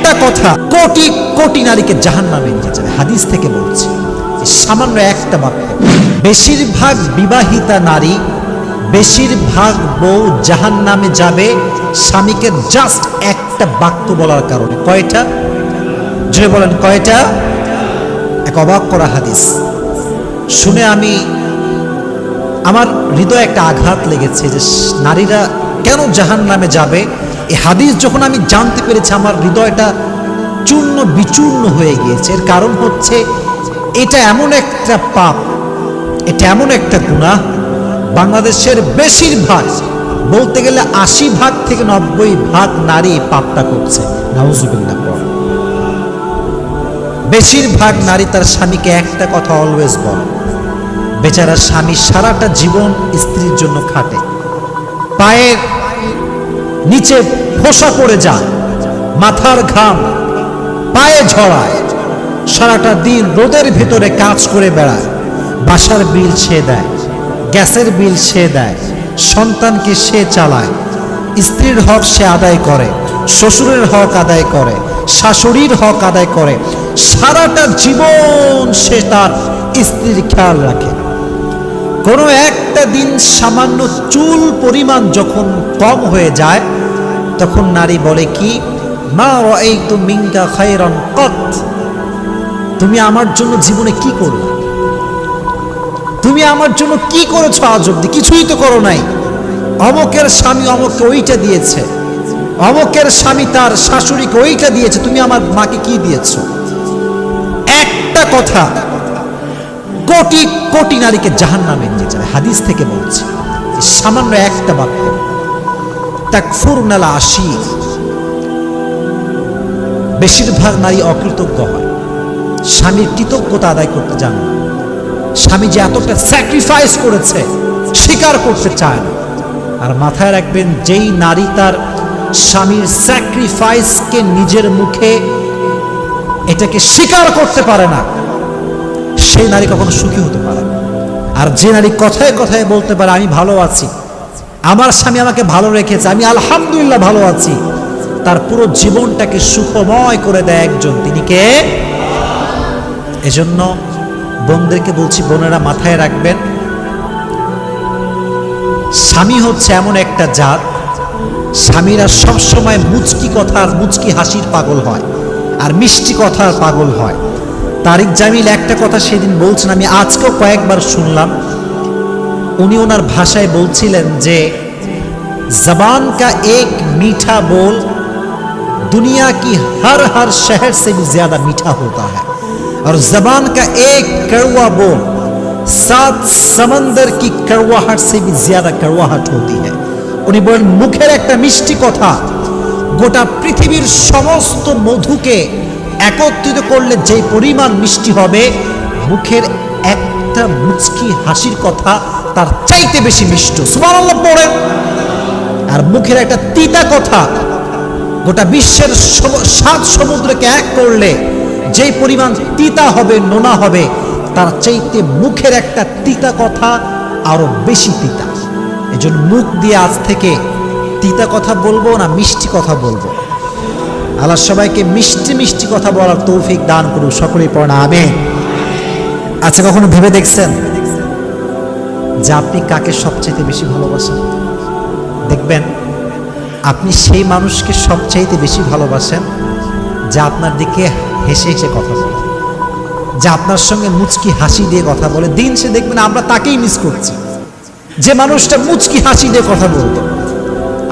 একটা কথা কোটি কোটি নারীকে জাহান্নামে নিয়ে যাবে। হাদিস থেকে বলছি, সামান্য একটা বাক্য। বেশিরভাগ বিবাহিতা নারী, বেশিরভাগ বউ জাহান্নামে যাবে স্বামীকে জাস্ট একটা বাক্য বলার কারণে। কয়টা? জোরে বলেন কয়টা? এক অবাক করা হাদিস শুনে আমার হৃদয়ে একটা আঘাত লেগেছে যে নারীরা কেন জাহান্নামে যাবে। এই হাদিস যখন আমি জানতে পেরেছি, আমার হৃদয়টা চূর্ণ বিচূর্ণ হয়ে গিয়েছে। এর কারণ হচ্ছে এটা এমন একটা পাপ, এটা এমন একটা গুনাহ, বাংলাদেশের বেশিরভাগ, বলতে গেলে ৮০ থেকে ৯০ নারী পাপটা করছে। নাউজুবিল্লাহ। বেশিরভাগ নারী তার স্বামীকে একটা কথা অলওয়েজ বলে। বেচারা স্বামী সারাটা জীবন স্ত্রীর জন্য খাটে, পায়ের নিচে ফোসা পড়ে যায়, মাথার ঘাম পায়ে ঝরায়, সারাটা দিন রোদের ভেতরে কাজ করে বেড়ায়, বাসার বিল সে দেয়, গ্যাসের বিল সে দেয়, সন্তানকে সে চালায়, স্ত্রীর হক সে আদায় করে, শ্বশুরের হক আদায় করে, শাশুড়ির হক আদায় করে, সারাটা জীবন সে তার স্ত্রীর খেয়াল রাখে। কোনো একটা দিন সামান্য চুল পরিমাণ যখন কম হয়ে যায়, তখন নারী বলে কি, মা রাআইতু মিনকা খায়রান কত। তুমি আমার জন্য জীবনে কি করলে? তুমি আমার জন্য কি করেছো আজ অব্দি? কিছুই তো করো নাই। অমকের স্বামী অমককে ওইটা দিয়েছে, অমকের স্বামী তার শাশুড়িকে ওইটা দিয়েছে, তুমি আমার মাকে কি দিয়েছো? একটা কথা কোটি কোটি নারীকে জাহান্নামে নিয়ে যাবে। হাদিস থেকে বলছি, সামান্য একটা বাক্য। তাকফুরনাল আশির। বেশিরভাগ নারী অকৃতজ্ঞ হয়, স্বামীর কৃতজ্ঞতা আদায় করতে জানে না। স্বামী যে এতটা স্যাক্রিফাইস করেছে স্বীকার করতে চায় না। আর মাথায় রাখবেন, যেই নারী তার স্বামীর স্যাক্রিফাইসকে নিজের মুখে এটাকে স্বীকার করতে পারে না, সেই নারী কখনো সুখী হতে পারে না। আর যে নারী কথায় কথায় বলতে পারে আমি ভালো আছি, আমার স্বামী আমাকে ভালো রেখেছে, আমি আলহামদুলিল্লাহ ভালো আছি, তার পুরো জীবনটাকে সুখময় করে দেয় একজন, তিনি কে? এজন্য বোনদেরকে বলছি, বোনেরা মাথায় রাখবেন, স্বামী হচ্ছে এমন একটা জাত, স্বামীরা সবসময় মুচকি কথার, মুচকি হাসির পাগল হয়, আর মিষ্টি কথার পাগল হয়। তারিক জামিল একটা কথা সেদিন বলছেন, আমি আজকেও কয়েকবার শুনলাম। উনি ওনার ভাষায় বলছিলেন যে জবান কা এক মিঠা बोल दुनिया की हर हर शहर से भी ज्यादा मीठा होता है, और जबान का एक कड़वा बोल 7 समंदर की कड़वाहट से भी ज्यादा कड़वाहट होती है। উনি বলেন, মুখের একটা মিষ্টি কথা গোটা পৃথিবীর সমস্ত মধুকে একত্রিত করলে যে পরিমাণ মিষ্টি হবে, মুখের একটা মুচকি হাসির কথা তার চাইতে বেশি মিষ্টি। সুবহানাল্লাহ পড়েন। আর মুখের একটা তিতা কথা গোটা বিশ্বের 7 সমুদ্রকে এক করলে যে পরিমাণ তিতা হবে, নোনা হবে, তার চাইতে মুখের একটা তিতা কথা আরো বেশি তিতা। এজন্য মুখ দিয়ে আজ থেকে তিতা কথা বলবো না, মিষ্টি কথা বলবো। আল্লাহ সবাইকে মিষ্টি মিষ্টি কথা বলার তৌফিক দান করুন। সকলেই পড়েন আমিন। আচ্ছা, কখনো ভেবে দেখছেন যে আপনি কাকে সবচাইতে বেশি ভালোবাসেন? দেখবেন আপনি সেই মানুষকে সবচাইতে বেশি ভালোবাসেন যা আপনার দিকে হেসে হেসে কথা বলে, যা আপনার সঙ্গে মুচকি হাসি দিয়ে কথা বলে। দিন সে দেখবেন আমরা তাকেই মিস করছি, যে মানুষটা মুচকি হাসি দিয়ে কথা বলতো।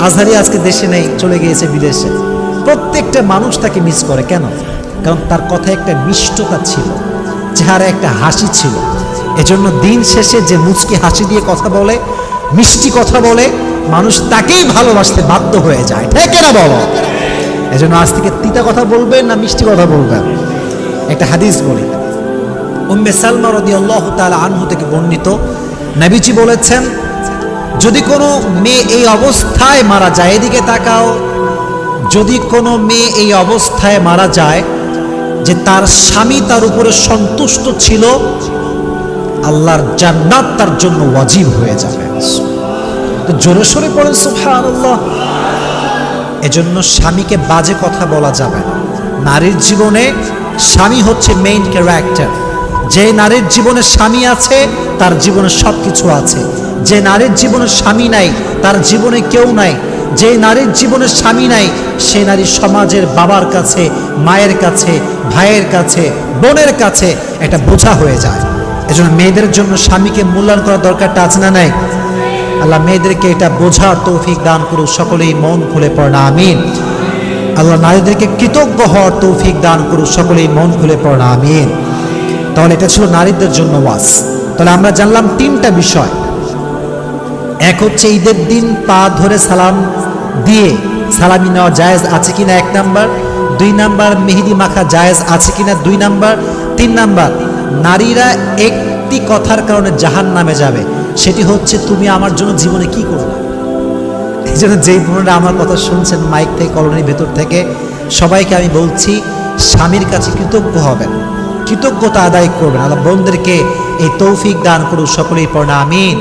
আজহারি আজকে দেশে নেই, চলে গিয়েছে বিদেশে। প্রত্যেকটা মানুষ তাকে মিস করে। কেন? কারণ তার কথায় একটা মিষ্টতা ছিল, চেহারা একটা হাসি ছিল। এজন্য দিন শেষে যে মুচকি হাসি দিয়ে কথা বলে, মিষ্টি কথা বলে, মানুষ তাকেই ভালোবাসতে বাধ্য হয়ে যায়। ঠিক না বলো? এজন্য আজ থেকে তিতা কথা বলবেন না মিষ্টি কথা বলবেন? একটা হাদিস বলি, উম্মে সালমা রাদিয়াল্লাহু তাআলা আনহু থেকে বর্ণিত, নবীজি বলেছেন, যদি কোনো মেয়ে এই অবস্থায় মারা যায়, এদিকে তাকাও, যদি কোনো মেয়ে এই অবস্থায় মারা যায় যে তার স্বামী তার উপরে সন্তুষ্ট ছিল, আল্লাহর জান্নাত তার জন্য ওয়াজিব হয়ে যাবে। তো জোরে সোরে পড়েন সুবহানাল্লাহ। এজন্য স্বামীকে বাজে কথা বলা যাবে না। নারীর জীবনে স্বামী হচ্ছে মেইন ক্যারেক্টার। যে নারীর জীবনে স্বামী আছে তার জীবনে সব কিছু আছে। যে নারীর জীবনে স্বামী নাই তার জীবনে কেউ নাই। যে নারীর জীবনে স্বামী নাই সে নারী সমাজের বাবার কাছে, মায়ের কাছে, ভাইয়ের কাছে, বোনের কাছে একটা বোঝা হয়ে যায়। এজন্য মেয়েদের জন্য স্বামীকে মূল্যায়ন করার দরকারটা আছে না নাই? আল্লাহ মেয়েদেরকে এটা বোঝার তৌফিক দান করুক, সকলেই মন খুলে পড়না আমিন। আল্লাহ নারীদেরকে কৃতজ্ঞ হওয়ার তৌফিক দান করুক, সকলেই মন খুলে পড়না আমিন। তাহলে এটা ছিল নারীদের জন্য ওয়াজ। তাহলে আমরা জানলাম তিনটা বিষয়। এক হচ্ছে ঈদের দিন পা ধরে সালাম দিয়ে সালামি নেওয়া জায়েজ আছে কিনা, 1 নাম্বার। 2 নাম্বার, মেহেদি মাখা জায়েজ আছে কিনা, 2 নাম্বার। 3 নাম্বার, নারীরা একটি কথার কারণে জাহান্নামে যাবে, সেটি হচ্ছে তুমি আমার জন্য জীবনে কি করবে। এই জন্য যেই বোনেরা আমার কথা শুনছেন মাইক থেকে, কলোনির ভেতর থেকে, সবাইকে আমি বলছি স্বামীর কাছে কৃতজ্ঞ হবেন, কৃতজ্ঞতা আদায় করবেন। আল্লাহ বোনদেরকে এই তৌফিক দান করুন, সকলেই পড়না আমিন।